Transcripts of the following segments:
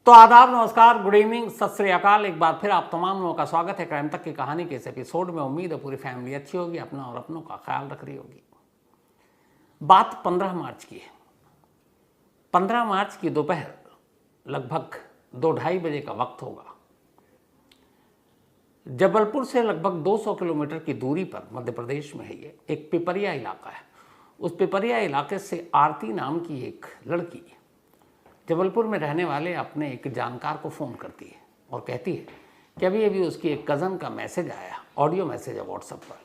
तो आदाब, नमस्कार, गुड इवनिंग, सत श्री अकाल। एक बार फिर आप तमाम लोगों का स्वागत है क्राइम तक की कहानी के इस एपिसोड में। उम्मीद है पूरी फैमिली अच्छी होगी, अपना और अपनों का ख्याल रख रही होगी। बात 15 मार्च की है। 15 मार्च की दोपहर लगभग 2-2:30 बजे का वक्त होगा। जबलपुर से लगभग 200 किलोमीटर की दूरी पर मध्य प्रदेश में है ये एक पिपरिया इलाका है। उस पिपरिया इलाके से आरती नाम की एक लड़की जबलपुर में रहने वाले अपने एक जानकार को फ़ोन करती है और कहती है कि अभी अभी उसकी एक कज़न का मैसेज आया, ऑडियो मैसेज है व्हाट्सएप पर,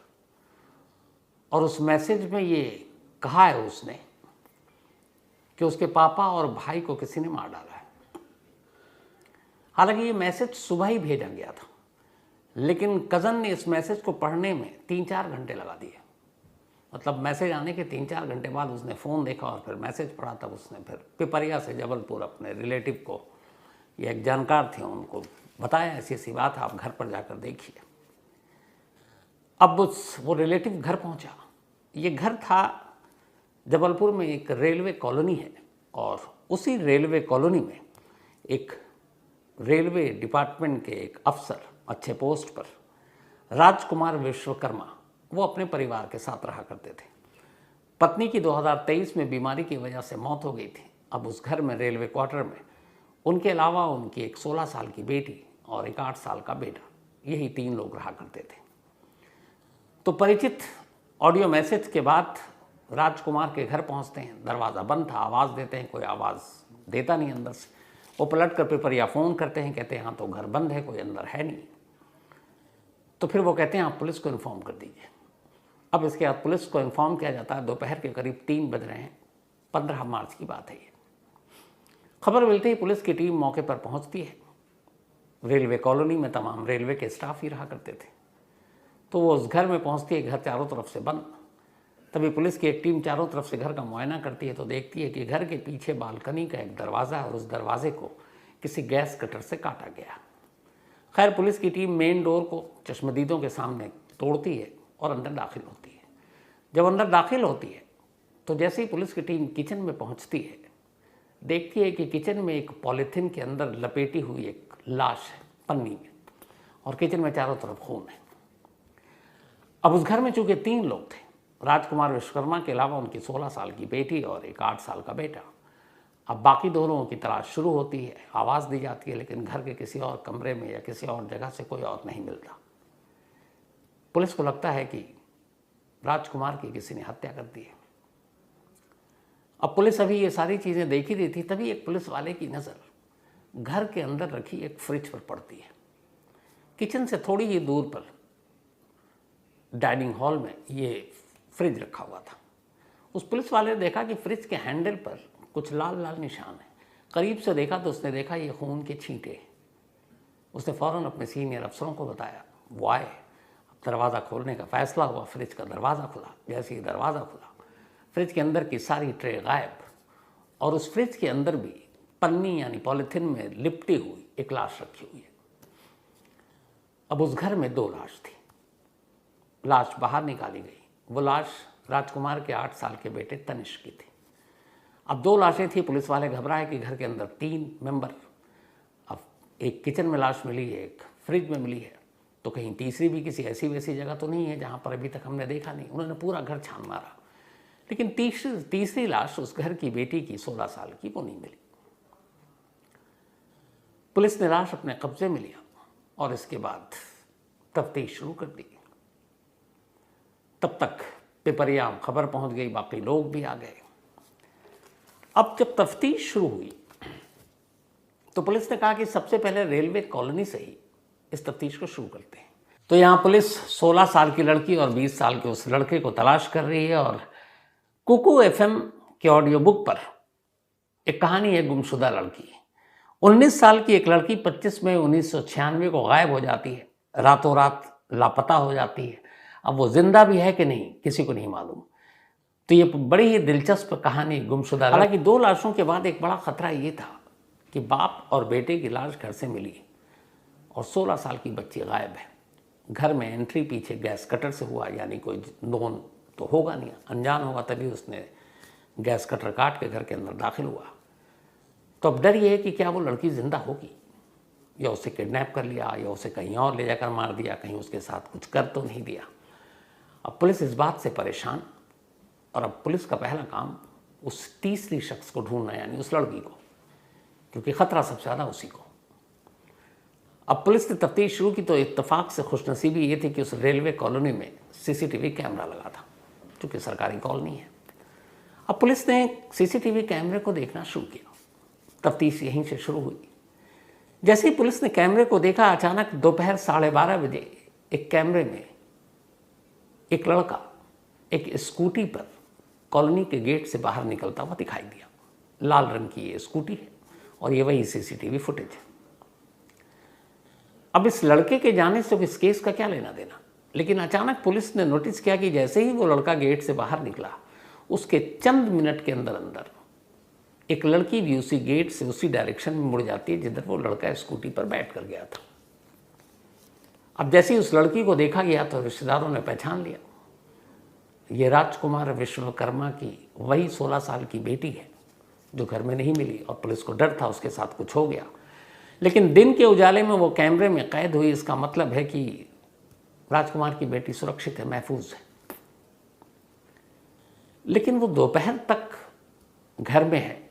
और उस मैसेज में ये कहा है उसने कि उसके पापा और भाई को किसी ने मार डाला है। हालांकि ये मैसेज सुबह ही भेजा गया था, लेकिन कज़न ने इस मैसेज को पढ़ने में 3-4 घंटे लगा दिए। मतलब मैसेज आने के 3-4 घंटे बाद उसने फ़ोन देखा और फिर मैसेज पढ़ा। तब उसने फिर पिपरिया से जबलपुर अपने रिलेटिव को, ये एक जानकार थे, उनको बताया ऐसी ऐसी बात है, आप घर पर जाकर देखिए। अब वो रिलेटिव घर पहुंचा। ये घर था जबलपुर में, एक रेलवे कॉलोनी है, और उसी रेलवे कॉलोनी में एक रेलवे डिपार्टमेंट के एक अफसर, अच्छे पोस्ट पर, राजकुमार विश्वकर्मा, वो अपने परिवार के साथ रहा करते थे। पत्नी की 2023 में बीमारी की वजह से मौत हो गई थी। अब उस घर में, रेलवे क्वार्टर में, उनके अलावा उनकी एक 16 साल की बेटी और एक 8 साल का बेटा, यही 3 लोग रहा करते थे। तो परिचित ऑडियो मैसेज के बाद राजकुमार के घर पहुंचते हैं। दरवाज़ा बंद था, आवाज़ देते हैं, कोई आवाज़ देता नहीं अंदर से। वो पलट कर पिपरिया फ़ोन करते हैं, कहते हैं हाँ तो घर बंद है, कोई अंदर है नहीं। तो फिर वो कहते हैं आप पुलिस को इन्फॉर्म कर दीजिए। अब इसके बाद पुलिस को इन्फॉर्म किया जाता है। दोपहर के करीब 3 बज रहे हैं, 15 मार्च की बात है ये। खबर मिलते ही पुलिस की टीम मौके पर पहुंचती है। रेलवे कॉलोनी में तमाम रेलवे के स्टाफ ही रहा करते थे। तो वो उस घर में पहुंचती है, घर चारों तरफ से बंद। तभी पुलिस की एक टीम चारों तरफ से घर का मुआयना करती है तो देखती है कि घर के पीछे बालकनी का एक दरवाज़ा है और उस दरवाजे को किसी गैस कटर से काटा गया। खैर, पुलिस की टीम मेन डोर को चश्मदीदों के सामने तोड़ती है और अंदर दाखिल होती है। जब अंदर दाखिल होती है तो जैसे ही पुलिस की टीम किचन में पहुंचती है, देखती है कि किचन में एक पॉलीथिन के अंदर लपेटी हुई एक लाश है, पन्नी में, और किचन में चारों तरफ खून है। अब उस घर में चूंकि 3 लोग थे, राजकुमार विश्वकर्मा के अलावा उनकी 16 साल की बेटी और एक 8 साल का बेटा। अब बाकी 2 लोगों की तलाश शुरू होती है, आवाज़ दी जाती है, लेकिन घर के किसी और कमरे में या किसी और जगह से कोई और नहीं मिलता। पुलिस को लगता है कि राजकुमार की किसी ने हत्या कर दी है। अब पुलिस अभी ये सारी चीज़ें देख ही रही थी, तभी एक पुलिस वाले की नज़र घर के अंदर रखी एक फ्रिज पर पड़ती है। किचन से थोड़ी ही दूर पर डाइनिंग हॉल में ये फ्रिज रखा हुआ था। उस पुलिस वाले ने देखा कि फ्रिज के हैंडल पर कुछ लाल लाल निशान है। करीब से देखा तो उसने देखा ये खून के छींटे। उसने फ़ौरन अपने सीनियर अफसरों को बताया। वो आए, दरवाज़ा खोलने का फैसला हुआ। फ्रिज का दरवाज़ा खुला। जैसे ही दरवाज़ा खुला, फ्रिज के अंदर की सारी ट्रे गायब, और उस फ्रिज के अंदर भी पन्नी यानी पॉलीथिन में लिपटी हुई एक लाश रखी हुई है। अब उस घर में 2 लाश थी। लाश बाहर निकाली गई। वो लाश राजकुमार के 8 साल के बेटे तनिष्क की थी। अब 2 लाशें थी। पुलिस वाले घबराए कि घर के अंदर 3 मेंबर। अब एक किचन में लाश मिली है, एक फ्रिज में मिली है, तो कहीं तीसरी भी किसी ऐसी वैसी जगह तो नहीं है जहाँ पर अभी तक हमने देखा नहीं। उन्होंने पूरा घर छान मारा, लेकिन तीसरी लाश उस घर की बेटी की 16 साल की, वो नहीं मिली। पुलिस ने लाश अपने कब्जे में लिया और इसके बाद तफ्तीश शुरू कर दी। तब तक पिपरिया खबर पहुंच गई, बाकी लोग भी आ गए। अब जब तफ्तीश शुरू हुई तो पुलिस ने कहा कि सबसे पहले रेलवे कॉलोनी से ही इस तफ्तीश को शुरू करते हैं। तो यहाँ पुलिस 16 साल की लड़की और 20 साल के उस लड़के को तलाश कर रही है। और कुकू एफएम के ऑडियो बुक पर एक कहानी है गुमशुदा लड़की। 19 साल की एक लड़की 25 मई 1996 को गायब हो जाती है, रातों रात लापता हो जाती है। अब वो जिंदा भी है कि नहीं, किसी को नहीं मालूम। तो ये बड़ी ही दिलचस्प कहानी गुमशुदा। हालांकि 2 लाशों के बाद एक बड़ा खतरा ये था कि बाप और बेटे की लाश घर से मिली और 16 साल की बच्ची गायब है। घर में एंट्री पीछे गैस कटर से हुआ, यानी कोई नोन तो होगा नहीं, अनजान होगा, तभी उसने गैस कटर काट के घर के अंदर दाखिल हुआ। तो अब डर ये है कि क्या वो लड़की जिंदा होगी, या उसे किडनैप कर लिया, या उसे कहीं और ले जाकर मार दिया, कहीं उसके साथ कुछ कर तो नहीं दिया। अब पुलिस इस बात से परेशान, और अब पुलिस का पहला काम उस तीसरी शख्स को ढूंढना, यानी उस लड़की को, क्योंकि खतरा सबसे ज़्यादा उसी को। अब पुलिस ने तफ्तीश शुरू की तो इत्तेफाक से खुशनसीबी ये थी कि उस रेलवे कॉलोनी में सीसीटीवी कैमरा लगा था, क्योंकि सरकारी कॉलोनी है। अब पुलिस ने सीसीटीवी कैमरे को देखना शुरू किया, तफ्तीश यहीं से शुरू हुई। जैसे ही पुलिस ने कैमरे को देखा, अचानक दोपहर 12:30 बजे एक कैमरे में एक लड़का एक स्कूटी पर कॉलोनी के गेट से बाहर निकलता हुआ दिखाई दिया। लाल रंग की ये स्कूटी है और ये वही सीसीटीवी फुटेज है। अब इस लड़के के जाने से इस केस का क्या लेना देना, लेकिन अचानक पुलिस ने नोटिस किया कि जैसे ही वो लड़का गेट से बाहर निकला, उसके चंद मिनट के अंदर अंदर एक लड़की भी उसी गेट से उसी डायरेक्शन में मुड़ जाती है जिधर वो लड़का स्कूटी पर बैठ कर गया था। अब जैसे ही उस लड़की को देखा गया तो रिश्तेदारों ने पहचान लिया, ये राजकुमार विश्वकर्मा की वही 16 साल की बेटी है जो घर में नहीं मिली, और पुलिस को डर था उसके साथ कुछ हो गया। लेकिन दिन के उजाले में वो कैमरे में कैद हुई, इसका मतलब है कि राजकुमार की बेटी सुरक्षित है, महफूज है। लेकिन वो दोपहर तक घर में है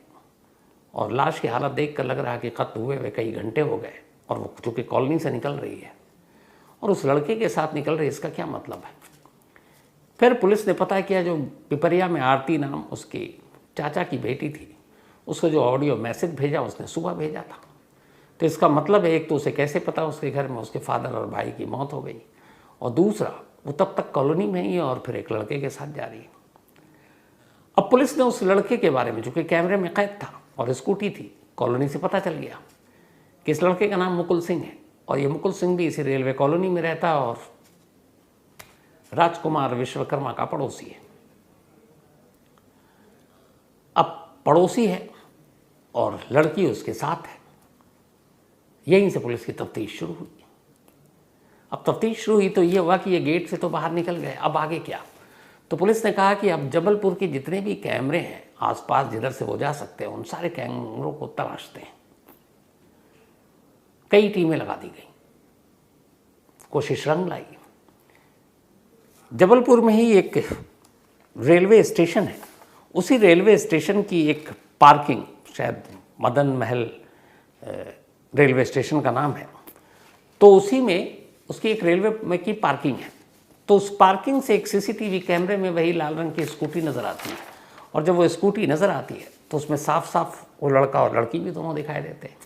और लाश की हालत देखकर लग रहा है कि कत्ल हुए हुए कई घंटे हो गए, और वो चूंकि कॉलोनी से निकल रही है और उस लड़के के साथ निकल रही है, इसका क्या मतलब है। फिर पुलिस ने पता किया, जो पिपरिया में आरती नाम उसके चाचा की बेटी थी, उसको जो ऑडियो मैसेज भेजा उसने सुबह भेजा था। तो इसका मतलब है, एक तो उसे कैसे पता उसके घर में उसके फादर और भाई की मौत हो गई, और दूसरा वो तब तक कॉलोनी में ही है और फिर एक लड़के के साथ जा रही है। अब पुलिस ने उस लड़के के बारे में, जो कि कैमरे में कैद था और स्कूटी थी, कॉलोनी से पता चल गया कि इस लड़के का नाम मुकुल सिंह है, और ये मुकुल सिंह भी इसी रेलवे कॉलोनी में रहता है और राजकुमार विश्वकर्मा का पड़ोसी है। अब पड़ोसी है और लड़की उसके साथ है, यहीं से पुलिस की तफ्तीश शुरू हुई। अब तफ्तीश शुरू हुई तो ये हुआ कि ये गेट से तो बाहर निकल गए, अब आगे क्या। तो पुलिस ने कहा कि अब जबलपुर के जितने भी कैमरे हैं आसपास जिधर से वो जा सकते हैं, उन सारे कैमरों को तलाशते हैं। कई टीमें लगा दी गई, कोशिश रंग लाई। जबलपुर में ही एक रेलवे स्टेशन है, उसी रेलवे स्टेशन की एक पार्किंग, शायद मदन महल रेलवे स्टेशन का नाम है, तो उसी में उसकी एक रेलवे में की पार्किंग है। तो उस पार्किंग से एक सीसीटीवी कैमरे में वही लाल रंग की स्कूटी नज़र आती है, और जब वो स्कूटी नज़र आती है तो उसमें साफ साफ वो लड़का और लड़की भी दोनों दिखाई देते हैं।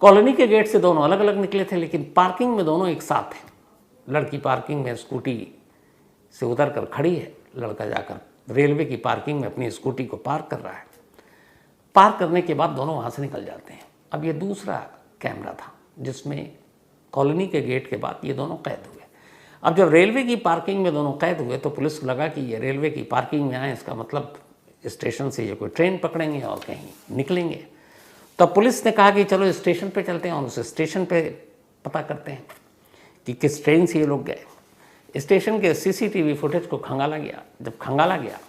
कॉलोनी के गेट से दोनों अलग अलग निकले थे, लेकिन पार्किंग में दोनों एक साथ हैं। लड़की पार्किंग में स्कूटी से उतर कर खड़ी है, लड़का जाकर रेलवे की पार्किंग में अपनी स्कूटी को पार्क कर रहा है। पार्क करने के बाद दोनों वहाँ से निकल जाते हैं। अब ये दूसरा कैमरा था जिसमें कॉलोनी के गेट के बाद ये दोनों कैद हुए। अब जब रेलवे की पार्किंग में दोनों कैद हुए तो पुलिस को लगा कि ये रेलवे की पार्किंग में आए, इसका मतलब स्टेशन से ये कोई ट्रेन पकड़ेंगे और कहीं निकलेंगे। तब पुलिस ने कहा कि चलो स्टेशन पे चलते हैं और उस स्टेशन पे पता करते हैं कि किस ट्रेन से ये लोग गए। स्टेशन के सीसीटीवी फुटेज को खंगाला गया। जब खंगाला गया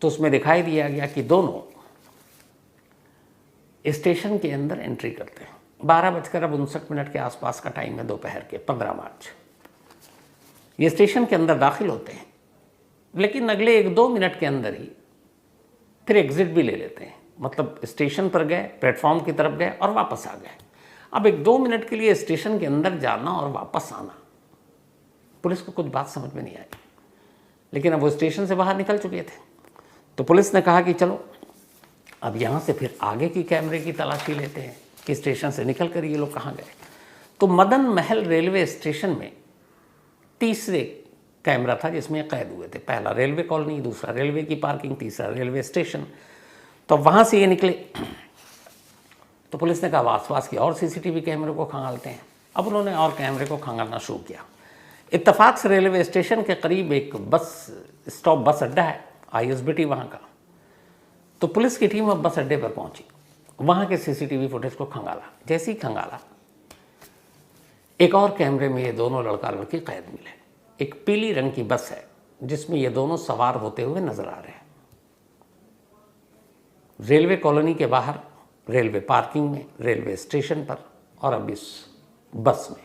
तो उसमें दिखाई दिया गया कि दोनों स्टेशन के अंदर एंट्री करते हैं। 12:59 के आसपास का टाइम है, दोपहर के 15 मार्च। ये स्टेशन के अंदर दाखिल होते हैं, लेकिन अगले 1-2 मिनट के अंदर ही फिर एग्जिट भी ले लेते हैं। मतलब स्टेशन पर गए, प्लेटफॉर्म की तरफ गए और वापस आ गए। अब 1-2 मिनट के लिए स्टेशन के अंदर जाना और वापस आना, पुलिस को कुछ बात समझ में नहीं आई। लेकिन अब वो स्टेशन से बाहर निकल चुके थे, तो पुलिस ने कहा कि चलो अब यहाँ से फिर आगे की कैमरे की तलाशी लेते हैं कि स्टेशन से निकल कर ये लोग कहाँ गए। तो मदन महल रेलवे स्टेशन में तीसरे कैमरा था जिसमें कैद हुए थे। पहला रेलवे कॉलोनी, दूसरा रेलवे की पार्किंग, तीसरा रेलवे स्टेशन। तो वहाँ से ये निकले तो पुलिस ने कहा आसपास की और सीसीटीवी कैमरे को खंगालते हैं। अब उन्होंने और कैमरे को खंगालना शुरू किया। इत्तेफाक से रेलवे स्टेशन के करीब एक बस अड्डा है, ISBT वहाँ का। तो पुलिस की टीम अब बस अड्डे पर पहुंची, वहाँ के सीसीटीवी फुटेज को खंगाला। जैसे ही खंगाला, एक और कैमरे में ये दोनों लड़का लड़की कैद मिले। एक पीली रंग की बस है जिसमें ये दोनों सवार होते हुए नजर आ रहे हैं। रेलवे कॉलोनी के बाहर, रेलवे पार्किंग में, रेलवे स्टेशन पर, और अब इस बस में।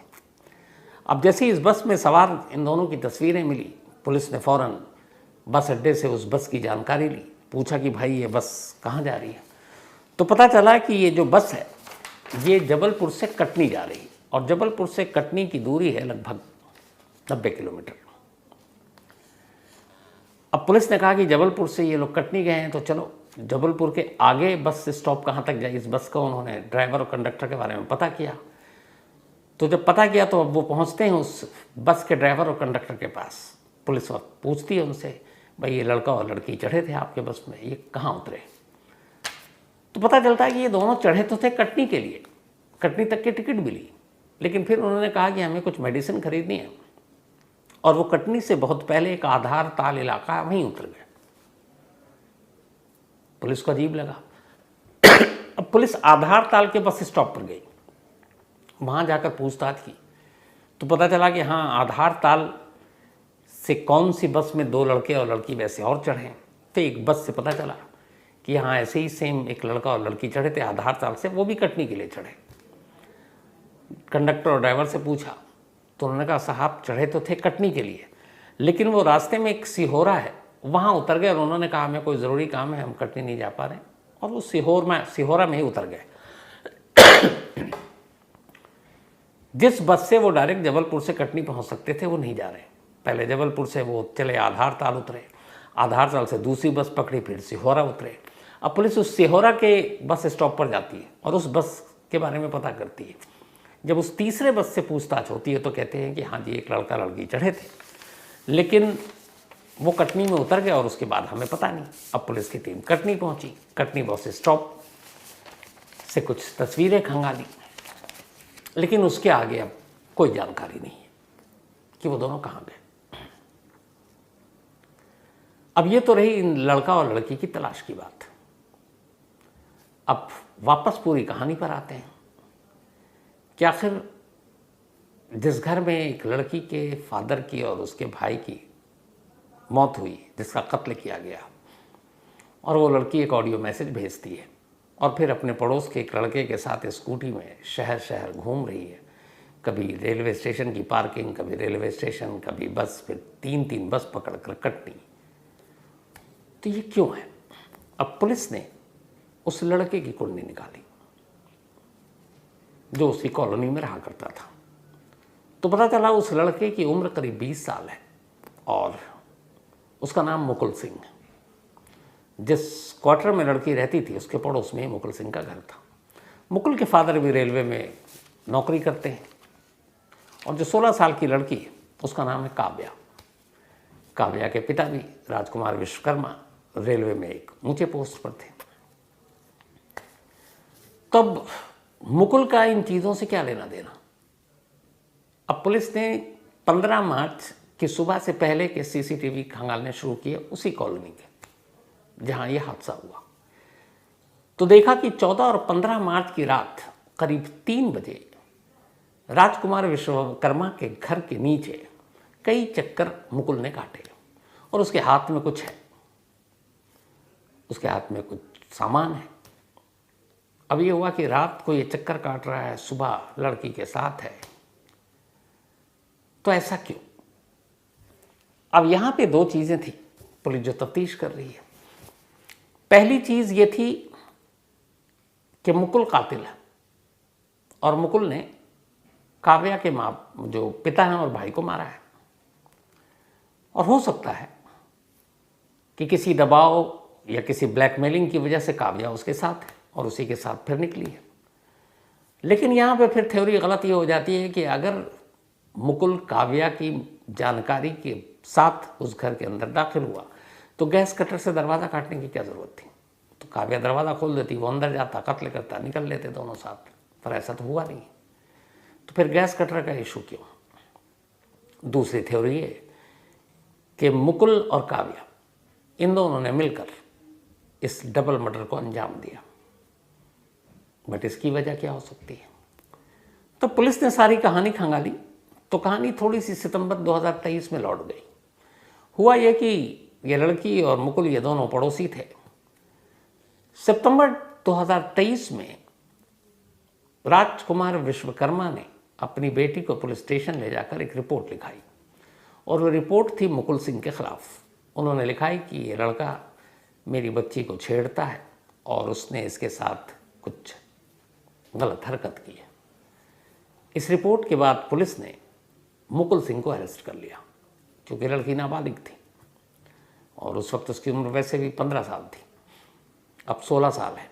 अब जैसे ही इस बस में सवार इन दोनों की तस्वीरें मिली, पुलिस ने फ़ौरन बस अड्डे से उस बस की जानकारी ली, पूछा कि भाई ये बस कहाँ जा रही है। तो पता चला कि ये जो बस है ये जबलपुर से कटनी जा रही है, और जबलपुर से कटनी की दूरी है लगभग 90 किलोमीटर। अब पुलिस ने कहा कि जबलपुर से ये लोग कटनी गए हैं, तो चलो जबलपुर के आगे बस स्टॉप कहाँ तक जाए, इस बस का उन्होंने ड्राइवर और कंडक्टर के बारे में पता किया। तो जब पता किया तो अब वो पहुँचते हैं उस बस के ड्राइवर और कंडक्टर के पास। पुलिस वक्त पूछती है उनसे, भाई ये लड़का और लड़की चढ़े थे आपके बस में, ये कहाँ उतरे? तो पता चलता है कि ये दोनों चढ़े तो थे कटनी के लिए, कटनी तक की टिकट मिली, लेकिन फिर उन्होंने कहा कि हमें कुछ मेडिसिन खरीदनी है, और वो कटनी से बहुत पहले एक आधार ताल इलाका वहीं उतर गए। पुलिस को अजीब लगा। अब पुलिस आधार ताल के बस स्टॉप पर गई, वहाँ जाकर पूछताछ की, तो पता चला कि हाँ, आधार ताल से कौन सी बस में 2 लड़के और लड़की वैसे और चढ़े। तो एक बस से पता चला कि हाँ, ऐसे ही सेम एक लड़का और लड़की चढ़े थे आधार ताल से, वो भी कटनी के लिए चढ़े। कंडक्टर और ड्राइवर से पूछा तो उन्होंने कहा साहब चढ़े तो थे कटनी के लिए, लेकिन वो रास्ते में एक सिहोरा है वहाँ उतर गए, और उन्होंने कहा हमें कोई ज़रूरी काम है, हम कटनी नहीं जा पा रहे, और वो सिहोरा में ही उतर गए। जिस बस से वो डायरेक्ट जबलपुर से कटनी पहुँच सकते थे वो नहीं जा रहे। पहले जबलपुर से वो चले आधार ताल उतरे, आधार ताल से दूसरी बस पकड़ी, फिर सिहोरा उतरे। अब पुलिस उस सिहोरा के बस स्टॉप पर जाती है और उस बस के बारे में पता करती है। जब उस तीसरे बस से पूछताछ होती है तो कहते हैं कि हाँ जी, एक लड़का लड़की चढ़े थे, लेकिन वो कटनी में उतर गए और उसके बाद हमें पता नहीं। अब पुलिस की टीम कटनी पहुंची, कटनी बस स्टॉप से कुछ तस्वीरें खंगाली, लेकिन उसके आगे अब कोई जानकारी नहीं है कि वो दोनों कहाँ गए। अब ये तो रही इन लड़का और लड़की की तलाश की बात। अब वापस पूरी कहानी पर आते हैं कि आखिर जिस घर में एक लड़की के फादर की और उसके भाई की मौत हुई, जिसका कत्ल किया गया, और वो लड़की एक ऑडियो मैसेज भेजती है और फिर अपने पड़ोस के एक लड़के के साथ स्कूटी में शहर शहर घूम रही है, कभी रेलवे स्टेशन की पार्किंग, कभी रेलवे स्टेशन, कभी बस, फिर 3-3 बस पकड़कर कटनी। तो ये क्यों है? अब पुलिस ने उस लड़के की कुंडली निकाली जो उसकी कॉलोनी में रहा करता था, तो पता चला उस लड़के की उम्र करीब 20 साल है और उसका नाम मुकुल सिंह है। जिस क्वार्टर में लड़की रहती थी उसके पड़ोस में मुकुल सिंह का घर था। मुकुल के फादर भी रेलवे में नौकरी करते हैं, और जो 16 साल की लड़की है उसका नाम है काव्या। काव्या के पिता भी राजकुमार विश्वकर्मा रेलवे में एक ऊंचे पोस्ट पर थे। तब मुकुल का इन चीज़ों से क्या लेना देना? अब पुलिस ने 15 मार्च की सुबह से पहले के सीसीटीवी खंगालने शुरू किए उसी कॉलोनी के जहां यह हादसा हुआ। तो देखा कि 14 और 15 मार्च की रात करीब 3 बजे राजकुमार विश्वकर्मा के घर के नीचे कई चक्कर मुकुल ने काटे, और उसके हाथ में कुछ है, उसके हाथ में कुछ सामान है। अब ये हुआ कि रात को ये चक्कर काट रहा है, सुबह लड़की के साथ है, तो ऐसा क्यों? अब यहां पे 2 चीजें थी पुलिस जो तफ्तीश कर रही है। पहली चीज ये थी कि मुकुल कातिल है और मुकुल ने काव्या के जो पिता हैं और भाई को मारा है, और हो सकता है कि किसी दबाव या किसी ब्लैकमेलिंग की वजह से काव्या उसके साथ है और उसी के साथ फिर निकली है। लेकिन यहाँ पे फिर थ्योरी गलत ये हो जाती है कि अगर मुकुल काव्या की जानकारी के साथ उस घर के अंदर दाखिल हुआ तो गैस कटर से दरवाज़ा काटने की क्या ज़रूरत थी? तो काव्या दरवाज़ा खोल देती, वो अंदर जाता, कत्ल करता, निकल लेते दोनों साथ, पर ऐसा तो हुआ नहीं। तो फिर गैस कटर का इशू क्यों? दूसरी थ्योरी है कि मुकुल और काव्या इन दोनों ने मिलकर इस डबल मर्डर को अंजाम दिया, बट इसकी वजह क्या हो सकती है? तो पुलिस ने सारी कहानी खंगाली, तो कहानी थोड़ी सी सितंबर 2023 में लौट गई। हुआ यह कि ये लड़की और मुकुल ये दोनों पड़ोसी थे, सितंबर 2023 में राजकुमार विश्वकर्मा ने अपनी बेटी को पुलिस स्टेशन ले जाकर एक रिपोर्ट लिखाई और वो रिपोर्ट थी मुकुल सिंह के खिलाफ। उन्होंने लिखा है कि ये लड़का मेरी बच्ची को छेड़ता है और उसने इसके साथ कुछ गलत हरकत की है। इस रिपोर्ट के बाद पुलिस ने मुकुल सिंह को अरेस्ट कर लिया क्योंकि लड़की नाबालिग थी और उस वक्त उसकी उम्र वैसे भी 15 साल थी, अब 16 साल है।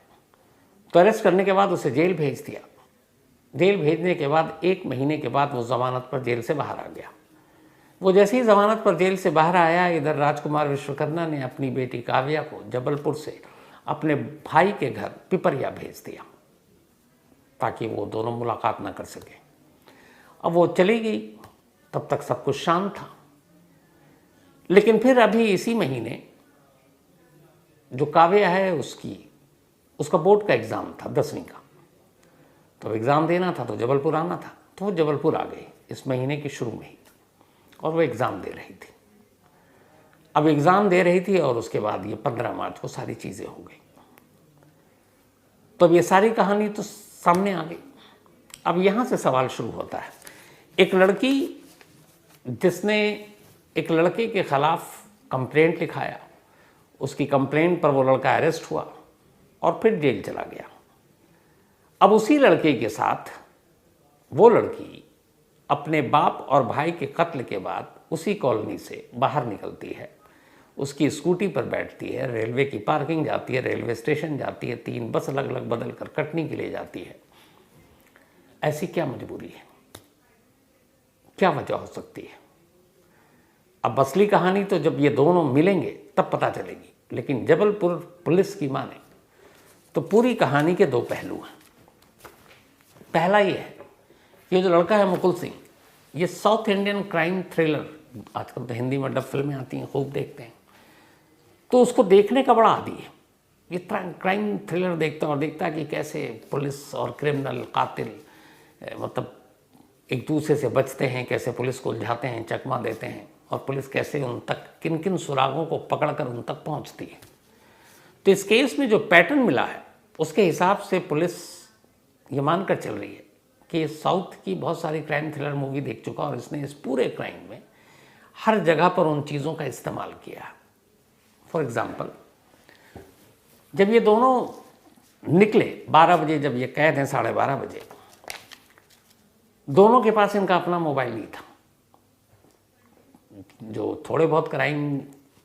तो अरेस्ट करने के बाद उसे जेल भेज दिया। जेल भेजने के बाद 1 महीने के बाद वो ज़मानत पर जेल से बाहर आ गया। वो जैसे ही ज़मानत पर जेल से बाहर आया, इधर राजकुमार विश्वकर्मा ने अपनी बेटी काव्या को जबलपुर से अपने भाई के घर पिपरिया भेज दिया ताकि वो दोनों मुलाकात ना कर सके। अब वो चली गई, तब तक सब कुछ शांत था। लेकिन फिर अभी इसी महीने जो काव्या है उसका बोर्ड का एग्ज़ाम था 10वीं का, तो एग्ज़ाम देना था तो जबलपुर आना था। तो वो जबलपुर आ गई इस महीने के शुरू में ही और वो एग्ज़ाम दे रही थी। अब एग्ज़ाम दे रही थी और उसके बाद ये 15 मार्च को सारी चीज़ें हो गई। तो अब ये सारी कहानी तो सामने आ गई। अब यहाँ से सवाल शुरू होता है, एक लड़की जिसने एक लड़के के खिलाफ कंप्लेंट लिखाया, उसकी कंप्लेंट पर वो लड़का अरेस्ट हुआ और फिर जेल चला गया। अब उसी लड़के के साथ वो लड़की अपने बाप और भाई के कत्ल के बाद उसी कॉलोनी से बाहर निकलती है, उसकी स्कूटी पर बैठती है, रेलवे की पार्किंग जाती है, रेलवे स्टेशन जाती है, 3 बस अलग अलग बदल कर कटनी के लिए जाती है। ऐसी क्या मजबूरी है, क्या वजह हो सकती है? अब असली कहानी तो जब ये दोनों मिलेंगे तब पता चलेगी, लेकिन जबलपुर पुलिस की माने तो पूरी कहानी के 2 पहलू हैं। पहला ये है, ये जो लड़का है मुकुल सिंह, ये साउथ इंडियन क्राइम थ्रिलर, आजकल तो हिंदी में डब फिल्में आती हैं, खूब देखते हैं, तो उसको देखने का बड़ा आदी है। ये क्राइम थ्रिलर देखता है और देखता है कि कैसे पुलिस और क्रिमिनल कातिल मतलब एक दूसरे से बचते हैं, कैसे पुलिस को उलझाते हैं, चकमा देते हैं और पुलिस कैसे उन तक किन किन सुरागों को पकड़कर उन तक पहुंचती है। तो इस केस में जो पैटर्न मिला है उसके हिसाब से पुलिस ये मानकर चल रही है कि साउथ की बहुत सारी क्राइम थ्रिलर मूवी देख चुका और इसने इस पूरे क्राइम में हर जगह पर उन चीज़ों का इस्तेमाल किया। फॉर एग्ज़ाम्पल, जब ये दोनों निकले 12 बजे, जब ये कैद हैं 12:30 बजे, दोनों के पास इनका अपना मोबाइल नहीं था। जो थोड़े बहुत क्राइम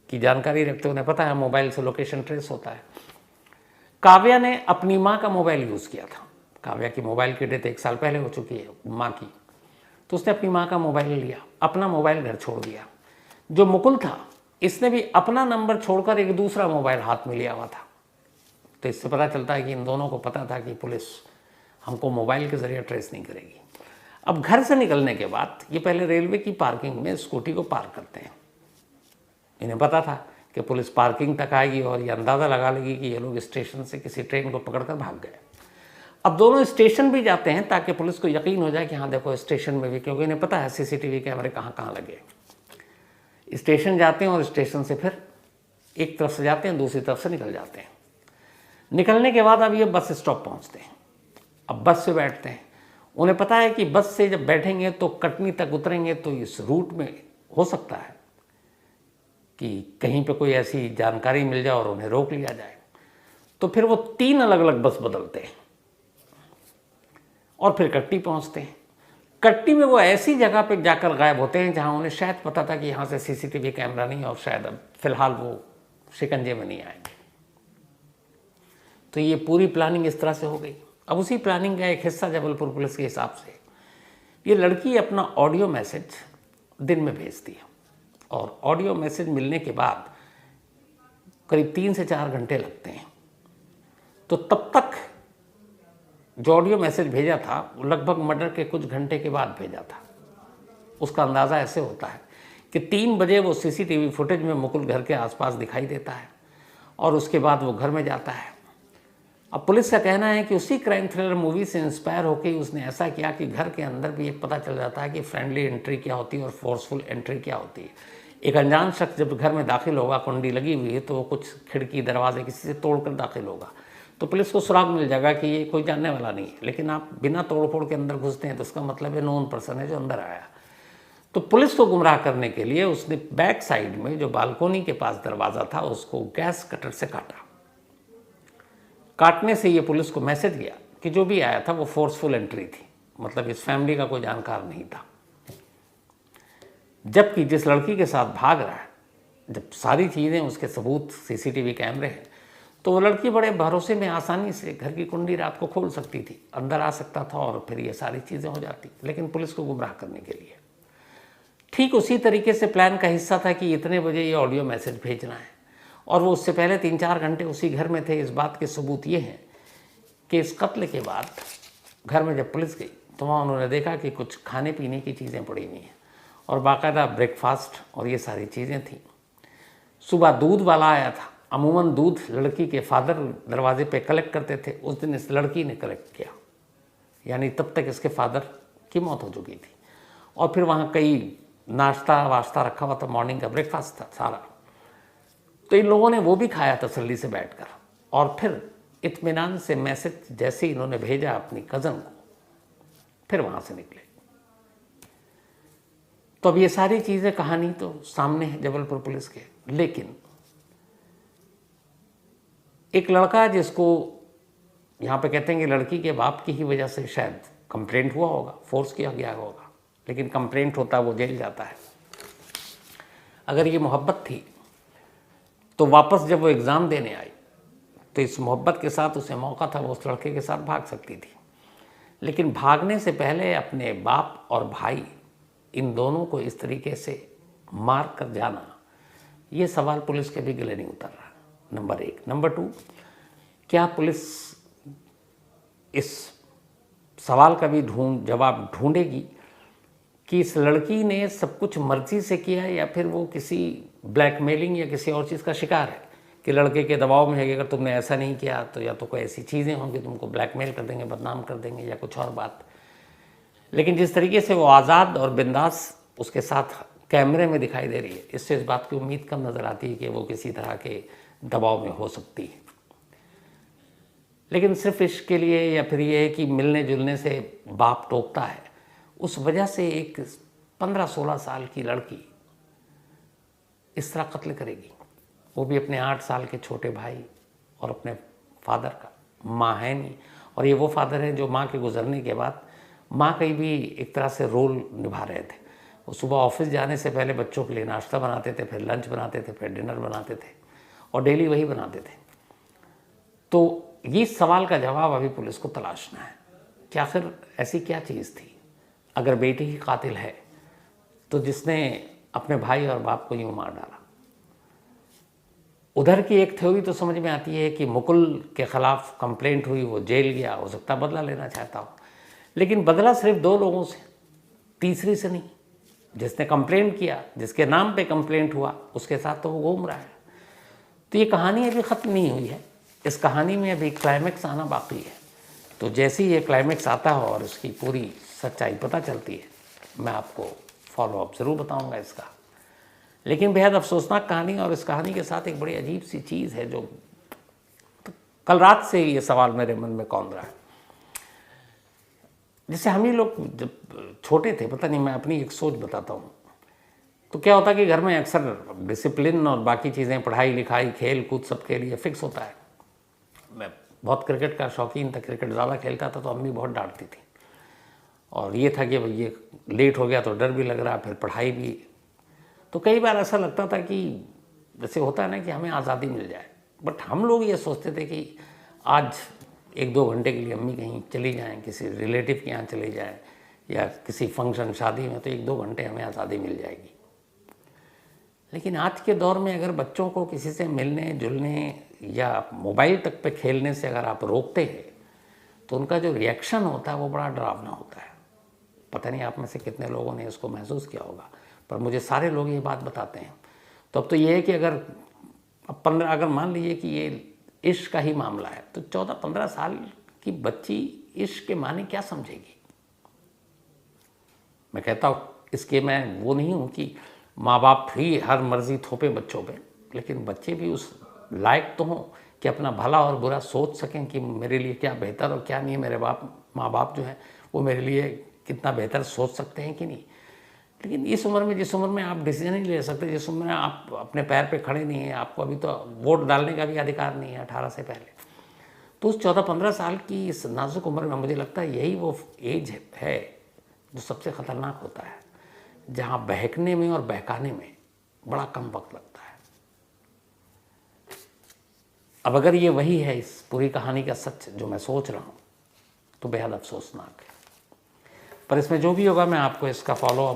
की जानकारी रखते उन्हें पता है मोबाइल से लोकेशन ट्रेस होता है। काव्या ने अपनी माँ का मोबाइल यूज़ किया था। काव्या की मोबाइल की डेथ 1 साल पहले हो चुकी है माँ की, तो उसने अपनी माँ का मोबाइल लिया, अपना मोबाइल घर छोड़ दिया। जो मुकुल था इसने भी अपना नंबर छोड़कर एक दूसरा मोबाइल हाथ में लिया हुआ था। तो इससे पता चलता है कि इन दोनों को पता था कि पुलिस हमको मोबाइल के ज़रिए ट्रेस नहीं करेगी। अब घर से निकलने के बाद ये पहले रेलवे की पार्किंग में स्कूटी को पार्क करते हैं। इन्हें पता था कि पुलिस पार्किंग तक आएगी और ये अंदाज़ा लगा लेगी कि ये लोग स्टेशन से किसी ट्रेन को पकड़कर भाग गए। अब दोनों स्टेशन भी जाते हैं ताकि पुलिस को यकीन हो जाए कि हाँ देखो स्टेशन में भी, क्योंकि इन्हें पता है सीसीटीवी कैमरे कहाँ कहाँ लगे। स्टेशन जाते हैं और स्टेशन से फिर एक तरफ से जाते हैं, दूसरी तरफ से निकल जाते हैं। निकलने के बाद अब ये बस स्टॉप पहुँचते हैं। अब बस से बैठते हैं। उन्हें पता है कि बस से जब बैठेंगे तो कटनी तक उतरेंगे तो इस रूट में हो सकता है कि कहीं पे कोई ऐसी जानकारी मिल जाए और उन्हें रोक लिया जाए। तो फिर वो 3 अलग अलग बस बदलते हैं और फिर कटनी पहुंचते हैं। कटनी में वो ऐसी जगह पे जाकर गायब होते हैं जहां उन्हें शायद पता था कि यहाँ से सीसीटीवी कैमरा नहीं और शायद अब फिलहाल वो शिकंजे में नहीं आएंगे। तो ये पूरी प्लानिंग इस तरह से हो गई। अब उसी प्लानिंग का एक हिस्सा जबलपुर पुलिस के हिसाब से ये लड़की अपना ऑडियो मैसेज दिन में भेजती है और ऑडियो मैसेज मिलने के बाद करीब 3 से 4 घंटे लगते हैं। तो तब तक जो ऑडियो मैसेज भेजा था वो लगभग मर्डर के कुछ घंटे के बाद भेजा था। उसका अंदाज़ा ऐसे होता है कि 3 बजे वो सीसीटीवी फुटेज में मुकुल घर के आसपास दिखाई देता है और उसके बाद वो घर में जाता है। अब पुलिस का कहना है कि उसी क्राइम थ्रिलर मूवी से इंस्पायर होकर उसने ऐसा किया कि घर के अंदर भी एक पता चल जाता है कि फ्रेंडली एंट्री क्या होती है और फोर्सफुल एंट्री क्या होती है। एक अनजान शख्स जब घर में दाखिल होगा, कुंडी लगी हुई है, तो वो कुछ खिड़की दरवाजे किसी से तोड़कर दाखिल होगा, तो पुलिस को सुराग मिल जाएगा कि ये कोई जानने वाला नहीं है। लेकिन आप बिना तोड़ फोड़ के अंदर घुसते हैं तो इसका मतलब है नोन पर्सन है जो अंदर आया। तो पुलिस को गुमराह करने के लिए उसने बैक साइड में जो बालकोनी के पास दरवाज़ा था उसको गैस कटर से काटा। काटने से ये पुलिस को मैसेज गया कि जो भी आया था वो फोर्सफुल एंट्री थी, मतलब इस फैमिली का कोई जानकार नहीं था। जबकि जिस लड़की के साथ भाग रहा है, जब सारी चीज़ें उसके सबूत सीसीटीवी कैमरे हैं, तो वो लड़की बड़े भरोसे में आसानी से घर की कुंडी रात को खोल सकती थी, अंदर आ सकता था और फिर ये सारी चीज़ें हो जाती। लेकिन पुलिस को गुमराह करने के लिए ठीक उसी तरीके से प्लान का हिस्सा था कि इतने बजे ये ऑडियो मैसेज भेजना है, और वो उससे पहले 3-4 घंटे उसी घर में थे। इस बात के सबूत ये हैं कि इस कत्ल के बाद घर में जब पुलिस गई तो वहाँ उन्होंने देखा कि कुछ खाने पीने की चीज़ें पड़ी हुई हैं और बाकायदा ब्रेकफास्ट और ये सारी चीज़ें थीं। सुबह दूध वाला आया था। अमूमन दूध लड़की के फादर दरवाजे पे कलेक्ट करते थे, उस दिन इस लड़की ने कलेक्ट किया, यानी तब तक इसके फादर की मौत हो चुकी थी। और फिर वहाँ कई नाश्ता वाश्ता रखा हुआ था, मॉर्निंग का ब्रेकफास्ट था सारा, तो इन लोगों ने वो भी खाया तसल्ली से बैठकर। और फिर इत्मीनान से मैसेज जैसे ही इन्होंने भेजा अपनी कज़न को, फिर वहाँ से निकले। तो अब ये सारी चीज़ें, कहानी तो सामने है जबलपुर पुलिस के, लेकिन एक लड़का जिसको यहाँ पे कहते हैं कि लड़की के बाप की ही वजह से शायद कंप्लेंट हुआ होगा, फोर्स किया गया होगा, लेकिन कंप्लेंट होता वो जेल जाता है। अगर ये मोहब्बत थी तो वापस जब वो एग्ज़ाम देने आई तो इस मोहब्बत के साथ उसे मौका था, वो उस लड़के के साथ भाग सकती थी। लेकिन भागने से पहले अपने बाप और भाई इन दोनों को इस तरीके से मार कर जाना, ये सवाल पुलिस के भी गले नहीं उतर रहा, नंबर 1। नंबर 2, क्या पुलिस इस सवाल का भी जवाब ढूंढेगी कि इस लड़की ने सब कुछ मर्जी से किया या फिर वो किसी ब्लैकमेलिंग या किसी और चीज़ का शिकार है, कि लड़के के दबाव में है कि अगर तुमने ऐसा नहीं किया तो या तो कोई ऐसी चीज़ें होंगी, तुमको ब्लैकमेल कर देंगे, बदनाम कर देंगे या कुछ और बात। लेकिन जिस तरीके से वो आज़ाद और बिंदास उसके साथ कैमरे में दिखाई दे रही है, इससे इस बात की उम्मीद कम नज़र आती है कि वो किसी तरह के दबाव में हो सकती है। लेकिन सिर्फ इश्क के लिए या फिर ये है कि मिलने जुलने से बाप टोकता है, उस वजह से एक 15-16 साल की लड़की इस तरह कत्ल करेगी, वो भी अपने 8 साल के छोटे भाई और अपने फादर का। माँ है नहीं, और ये वो फादर है जो माँ के गुजरने के बाद माँ कहीं भी एक तरह से रोल निभा रहे थे। वो सुबह ऑफिस जाने से पहले बच्चों के लिए नाश्ता बनाते थे, फिर लंच बनाते थे, फिर डिनर बनाते थे, और डेली वही बनाते थे। तो ये सवाल का जवाब अभी पुलिस को तलाशना है कि आखिर ऐसी क्या चीज़ थी, अगर बेटी ही कातिल है तो जिसने अपने भाई और बाप को यूँ मार डाला। उधर की एक थ्योरी तो समझ में आती है कि मुकुल के ख़िलाफ़ कंप्लेंट हुई, वो जेल गया, हो सकता बदला लेना चाहता हो, लेकिन बदला सिर्फ 2 लोगों से, तीसरी से नहीं। जिसने कंप्लेंट किया, जिसके नाम पे कंप्लेंट हुआ, उसके साथ तो वो घूम रहा है। तो ये कहानी अभी ख़त्म नहीं हुई है, इस कहानी में अभी क्लाइमेक्स आना बाकी है। तो जैसे ही ये क्लाइमेक्स आता हो और उसकी पूरी सच्चाई पता चलती है, मैं आपको फॉलो अप ज़रूर बताऊंगा इसका। लेकिन बेहद अफसोसनाक कहानी, और इस कहानी के साथ एक बड़ी अजीब सी चीज़ है जो तो कल रात से ये सवाल मेरे मन में कौंध रहा है। जैसे हम ही लोग जब छोटे थे, पता नहीं, मैं अपनी एक सोच बताता हूँ, तो क्या होता कि घर में अक्सर डिसिप्लिन और बाकी चीज़ें, पढ़ाई लिखाई खेल कूद सबके लिए फिक्स होता है। मैं बहुत क्रिकेट का शौकीन था, क्रिकेट ज़्यादा खेलता था, तो अम्मी बहुत डांटती थी, और ये था कि भाई ये लेट हो गया तो डर भी लग रहा, फिर पढ़ाई भी। तो कई बार ऐसा लगता था कि जैसे होता है ना कि हमें आज़ादी मिल जाए, बट हम लोग ये सोचते थे कि आज 1-2 घंटे के लिए अम्मी कहीं चली जाएं, किसी रिलेटिव के यहाँ चली जाएं या किसी फंक्शन शादी में, तो 1-2 घंटे हमें आज़ादी मिल जाएगी। लेकिन आज के दौर में अगर बच्चों को किसी से मिलने जुलने या मोबाइल तक पे खेलने से अगर आप रोकते हैं तो उनका जो रिएक्शन होता है वो बड़ा डरावना होता है। पता नहीं आप में से कितने लोगों ने इसको महसूस किया होगा, पर मुझे सारे लोग ये बात बताते हैं। तो अब तो ये है कि अगर मान लीजिए कि ये इश्क का ही मामला है, तो 14-15 साल की बच्ची इश्क के माने क्या समझेगी। मैं कहता हूँ इसके, मैं वो नहीं हूँ कि माँ बाप भी हर मर्जी थोपे बच्चों पे, लेकिन बच्चे भी उस लायक तो हों कि अपना भला और बुरा सोच सकें कि मेरे लिए क्या बेहतर और क्या नहीं है। मेरे माँ बाप जो हैं वो मेरे लिए कितना बेहतर सोच सकते हैं कि नहीं। लेकिन इस उम्र में, जिस उम्र में आप डिसीजन नहीं ले सकते, जिस उम्र में आप अपने पैर पे खड़े नहीं हैं, आपको अभी तो वोट डालने का भी अधिकार नहीं है 18 से पहले, तो उस 14-15 साल की इस नाजुक उम्र में मुझे लगता है यही वो एज है जो सबसे ख़तरनाक होता है, जहाँ बहकने में और बहकाने में बड़ा कम वक्त लगता है। अब अगर ये वही है इस पूरी कहानी का सच जो मैं सोच रहा हूँ, तो बेहद अफसोसनाक है। पर इसमें जो भी होगा मैं आपको इसका फॉलो